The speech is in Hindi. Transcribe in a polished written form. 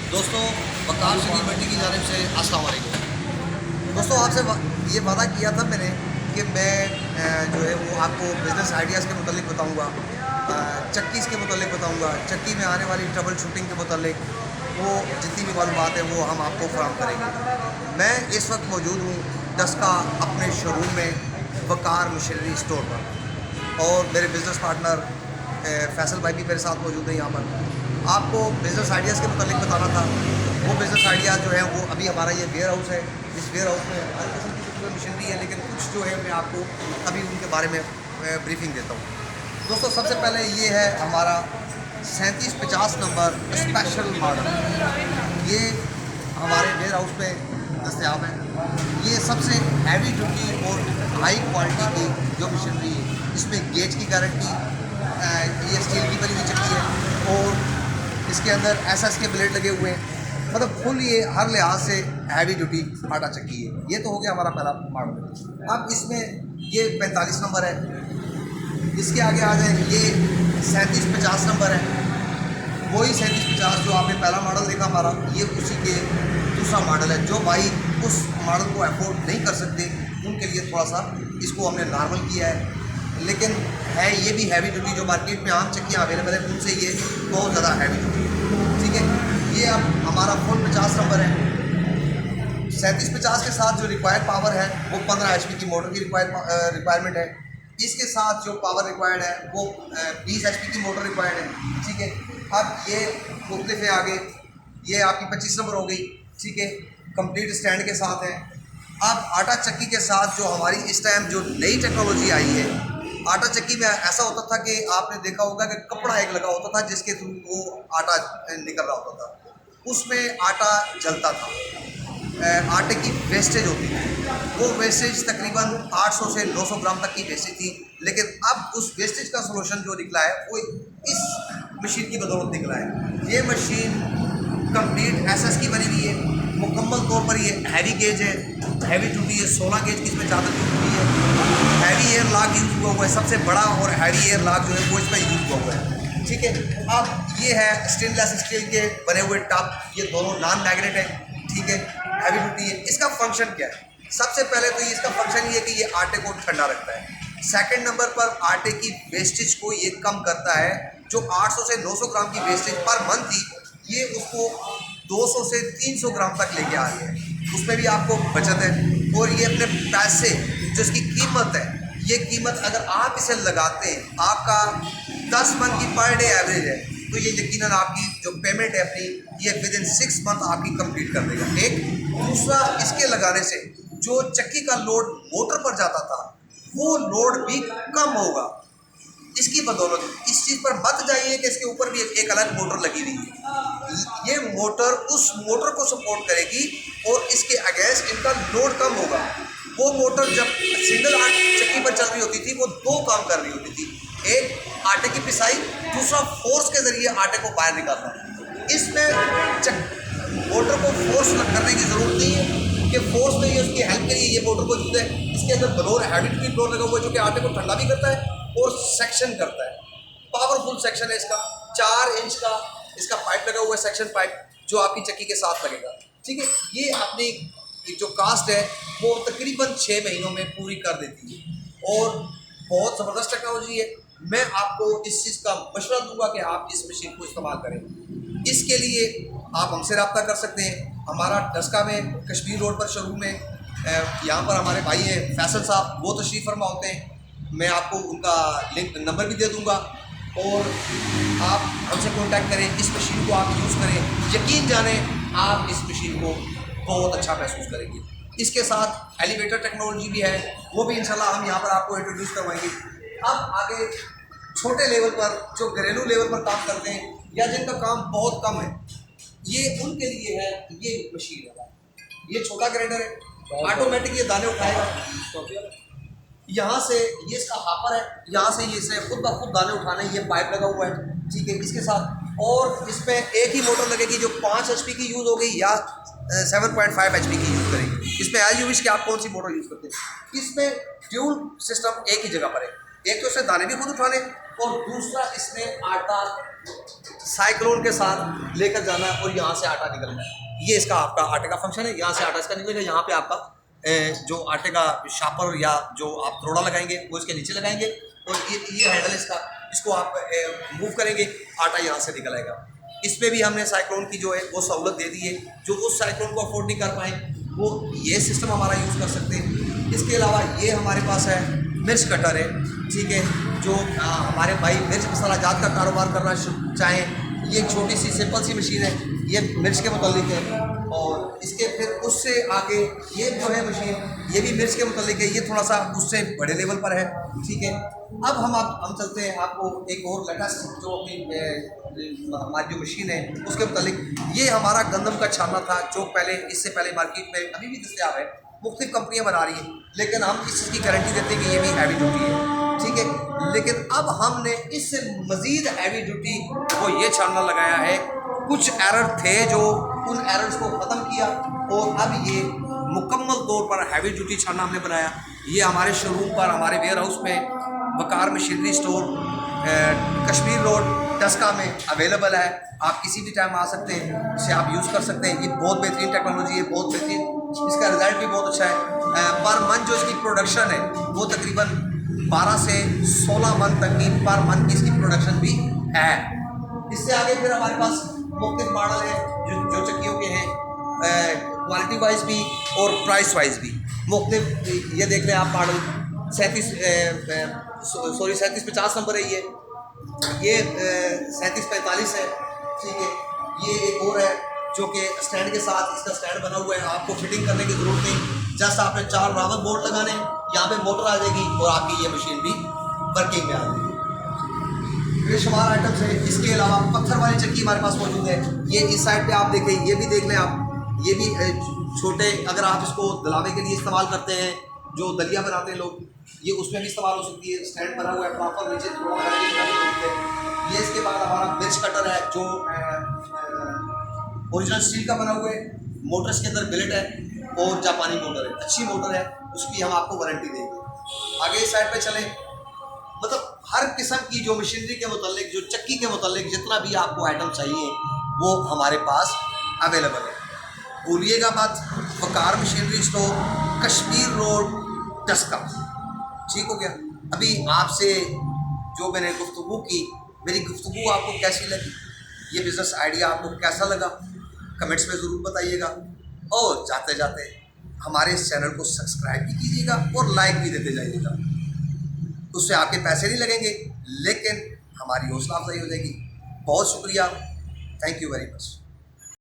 दोस्तों, वकार सिटी मंडी की जानिब से अस्सलाम वालेकुम। दोस्तों, आपसे ये वादा किया था मैंने कि मैं जो है वो आपको बिज़नेस आइडियाज़ के मुतालिक बताऊंगा, चक्कीज़ के मुतालिक बताऊंगा, चक्की में आने वाली ट्रबल शूटिंग के मुतालिक वो जितनी भी मालूमात है वो हम आपको फराहम करेंगे। मैं इस वक्त मौजूद हूँ डस्का अपने शोरूम में वकार मशीनरी स्टोर पर, और मेरे बिज़नेस पार्टनर फैसल भाई भी मेरे साथ मौजूद है यहाँ पर। आपको बिज़नेस आइडियाज़ के मुतालिक बताना था। वो बिज़नेस आइडियाज़ जो है वो अभी हमारा ये वेयर हाउस है। इस वेयर हाउस में हर किस्म की मशीनरी है, लेकिन कुछ जो है मैं आपको अभी उनके बारे में ब्रीफिंग देता हूँ। दोस्तों, सबसे पहले ये है हमारा 3750 नंबर स्पेशल मॉडल। ये हमारे वेयर हाउस में दस्तयाब है। ये सबसे हैवी ड्यूटी और हाई क्वालिटी की जो मशीनरी है, इसमें गेज की गारंटी, ये स्टील की बनी हुई चक्की है और इसके अंदर एसएस के ब्लेड लगे हुए हैं। मतलब फुल ये हर लिहाज से हैवी ड्यूटी आटा चक्की है। ये तो हो गया हमारा पहला मॉडल। अब इसमें ये 45 नंबर है। इसके आगे आ जाए, ये 3750 नंबर है। वही 3750 जो आपने पहला मॉडल देखा हमारा, ये उसी के दूसरा मॉडल है। जो भाई उस मॉडल को अफोर्ड नहीं कर सकते उनके लिए थोड़ा सा इसको हमने नॉर्मल किया है, लेकिन है ये भी हैवी ड्यूटी। जो मार्केट में आम चक्कियाँ अवेलेबल है उनसे ये बहुत ज़्यादा हैवी ड्यूटी, ठीक है। ये अब हमारा फुल 50 नंबर है। 3750 के साथ जो रिक्वायर्ड पावर है वो 15 HP की मोटर की रिक्वायरमेंट है। इसके साथ जो पावर रिक्वायर्ड है वो 20 HP की मोटर रिक्वायर्ड है, ठीक है। अब ये मुख्तलिफ है आगे, ये आपकी 25 नंबर हो गई, ठीक है। कंप्लीट स्टैंड के साथ है। अब आटा चक्की के साथ जो हमारी इस टाइम जो नई टेक्नोलॉजी आई है, आटा चक्की में ऐसा होता था कि आपने देखा होगा कि कपड़ा एक लगा होता था जिसके थ्रू वो आटा निकल रहा होता था, उसमें आटा जलता था, आटे की वेस्टेज होती थी। वो वेस्टेज तकरीबन 800 से 900 ग्राम तक की वेस्टेज थी। लेकिन अब उस वेस्टेज का सोल्यूशन जो निकला है वो इस मशीन की बदौलत निकला है। ये मशीन कंप्लीट एसएस की बनी हुई है। मुकम्मल तौर पर ये हैवी गेज है, हैवी ड्यूटी है। 16 गेज की इसमें ज़्यादा ड्यूटी है। हैवी एयर लॉक यूज़ हुआ है, सबसे बड़ा और हैवी एयर लॉक जो है वो इसमें यूज़ हुआ है, ठीक है। अब ये है स्टेनलेस स्टील के बने हुए टॉप, ये दोनों नॉन मैग्नेट है, ठीक है। हैवी ड्यूटी है। इसका फंक्शन क्या है? सबसे पहले तो ये इसका फंक्शन ये है कि ये आटे को ठंडा रखता है। सेकंड नंबर पर आटे की वेस्टेज को ये कम करता है। जो 800 से 900 ग्राम की वेस्टेज पर मंथ थी, ये उसको 200 से 300 ग्राम तक लेके आ रही है। उसमें भी आपको बचत है। और ये अपने पैसे जो इसकी कीमत है, ये कीमत अगर आप इसे लगाते हैं, आपका 10 मंथ की पर डे एवरेज है, तो ये यकीनन आपकी जो पेमेंट है अपनी, ये विद इन 6 मंथ आपकी कंप्लीट कर देगा। एक दूसरा, इसके लगाने से जो चक्की का लोड मोटर पर जाता था वो लोड भी कम होगा। इसकी बदौलत इस चीज़ पर मत जाइए कि इसके ऊपर भी एक अलग मोटर लगी हुई है। ये मोटर उस मोटर को सपोर्ट करेगी और इसके अगेंस्ट इनका लोड कम होगा। वो मोटर जब सिंगल चक्की पर चल रही होती थी वो दो काम कर रही होती थी, एक आटे की पिसाई, दूसरा फोर्स के ज़रिए आटे को बाहर निकालना। इसमें मोटर को फोर्स करने की ज़रूरत नहीं है कि फोर्स नहीं है, उसकी हेल्प के लिए ये मोटर को जो है इसके अंदर ब्लोअर, हैवी ड्यूटी ब्लोअर लगा हुआ है जो कि आटे को ठंडा भी करता है और सेक्शन करता है। पावरफुल सेक्शन है इसका। 4 इंच का इसका पाइप लगा हुआ है, सेक्शन पाइप, जो आपकी चक्की के साथ लगेगा, ठीक है। ये अपनी जो कास्ट है वो तकरीबन 6 महीनों में पूरी कर देती है और बहुत ज़बरदस्त टेक्नोलॉजी है। मैं आपको इस चीज़ का मशवरा दूंगा कि आप इस मशीन को इस्तेमाल करें। इसके लिए आप हमसे रब्ता कर सकते हैं। हमारा डस्का में कश्मीर रोड पर शोरूम है। यहाँ पर हमारे भाई हैं फैसल साहब, वो तशरीफ़ फरमा होते हैं। मैं आपको उनका लिंक नंबर भी दे दूंगा और आप हमसे कांटेक्ट करें। इस मशीन को आप यूज़ करें, यकीन जाने आप इस मशीन को बहुत अच्छा महसूस करेंगे। इसके साथ एलिवेटर टेक्नोलॉजी भी है, वो भी इंशाल्लाह हम यहाँ पर आपको इंट्रोड्यूस करवाएंगे। अब आगे छोटे लेवल पर जो घरेलू लेवल पर काम करते हैं या जिनका काम बहुत कम है, ये उनके लिए है ये मशीन है। ये छोटा ग्राइंडर है, ऑटोमेटिक ये दाने उठाएगा। यहाँ से ये इसका हापर है, यहाँ से ये इसे खुद ब खुद दाने उठाने, ये पाइप लगा हुआ है, ठीक है। इसके साथ और इसमें एक ही मोटर लगेगी जो 5 HP की यूज़ हो गई या 7.5 HP की यूज़ करेंगे। इसमें एज यू विश कि आप कौन सी मोटर यूज़ करते हैं। इसमें ड्यूल सिस्टम एक ही जगह पर है। एक तो इससे दाने भी खुद उठाने और दूसरा इसमें आटा साइक्लोन के साथ लेकर जाना है और यहाँ से आटा निकलना है। ये इसका आपका आटे का फंक्शन है। यहाँ से आटा इसका निकलेगा, यहाँ पे आपका जो आटे का शापर या जो आप तरोड़ा लगाएंगे वो इसके नीचे लगाएंगे और ये हैंडल इसको आप मूव करेंगे, आटा यहाँ से निकल आएगा। इस पर भी हमने साइक्लोन की जो है वो सहूलत दे दी है। जो उस साइक्लोन को अफोर्ड नहीं कर पाए वो ये सिस्टम हमारा यूज़ कर सकते हैं। इसके अलावा ये हमारे पास है मिर्च कटर है, ठीक है। जो हमारे भाई मिर्च मसाला जात का कारोबार करना चाहें, ये एक छोटी सी सिंपल सी मशीन है, ये मिर्च के मुतालिक है। और इसके फिर उससे आगे ये जो है मशीन, ये भी मिर्च के मुतालिक है, ये थोड़ा सा उससे बड़े लेवल पर है, ठीक है। अब हम चलते हैं आपको एक और लेटेस्ट जो अपनी हमारी जो मशीन है उसके मुतालिक। ये हमारा गंदम का छानना था जो इससे पहले मार्केट में अभी भी दस्तयाब है, मुख्तलिफ कंपनियां बना रही हैं, लेकिन हम इस चीज़ की गारंटी देते हैं कि ये भी हैवी ड्यूटी है, ठीक है। लेकिन अब हमने इससे मज़ीद हैवी ड्यूटी को ये छानना लगाया है। कुछ एरर थे जो उन एरर्स को ख़त्म किया और अब ये मुकम्मल तौर पर हैवी ड्यूटी छानना हमने बनाया। ये हमारे शोरूम पर, हमारे वेयर हाउस में, वकार मशीनरी स्टोर, कश्मीर रोड, टस्का में अवेलेबल है। आप किसी भी टाइम आ सकते हैं, इसे आप यूज़ कर सकते हैं। ये बहुत बेहतरीन टेक्नोलॉजी है, बहुत बेहतरीन, इसका रिज़ल्ट भी बहुत अच्छा है। पर मंथ जो इसकी प्रोडक्शन है वो तकरीबन 12 से 16 मंथ तक की पर मंथ की इसकी प्रोडक्शन भी है। इससे आगे फिर हमारे पास मुख्तलिफ मॉडल है जो चक्कियों के हैं, क्वालिटी वाइज भी और प्राइस वाइज भी मुख्तलिफ। ये देख लें आप मॉडल 3750 नंबर है, ये 3745 है, ठीक है। ये एक और है जो कि स्टैंड के साथ इसका स्टैंड बना हुआ है, आपको फिटिंग करने की ज़रूरत नहीं, जस्ट आपने 4 रावत बोल्ट लगाने, यहाँ पे मोटर आ जाएगी और आपकी ये मशीन भी वर्किंग में आ जाएगी। बेशुमार आइटम्स है। इसके अलावा पत्थर वाली चक्की हमारे पास मौजूद है। ये इस साइड पे आप देखें, ये भी देख लें आप, ये भी छोटे, अगर आप इसको दलावे के लिए इस्तेमाल करते हैं, जो दलिया बनाते हैं लोग, ये उसमें भी इस्तेमाल हो सकती है। स्टैंड बना हुआ है प्रॉपर, नीचे थोड़ा। ये इसके बाद हमारा मिर्च कटर है जो ओरिजिनल स्टील का बना हुआ है, मोटर इसके अंदर बिलेट है और जापानी मोटर है, अच्छी मोटर है, उसकी हम आपको वारंटी देंगे। आगे इस साइड पे चलें, मतलब हर किस्म की जो मशीनरी के मुतालिक, जो चक्की के मुतालिक जितना भी आपको आइटम चाहिए वो हमारे पास अवेलेबल है। भूलिएगा मत, वकार मशीनरी स्टोर, कश्मीर रोड, टस्का, ठीक हो गया। अभी आपसे जो मैंने गुफ्तगू की, मेरी गुफ्तगू आपको कैसी लगी, ये बिज़नेस आइडिया आपको कैसा लगा, कमेंट्स में ज़रूर बताइएगा। और जाते जाते हमारे इस चैनल को सब्सक्राइब भी कीजिएगा और लाइक भी देते जाइएगा। उससे आपके पैसे नहीं लगेंगे, लेकिन हमारी हौसला अफजाई हो जाएगी। बहुत शुक्रिया, थैंक यू वेरी मच।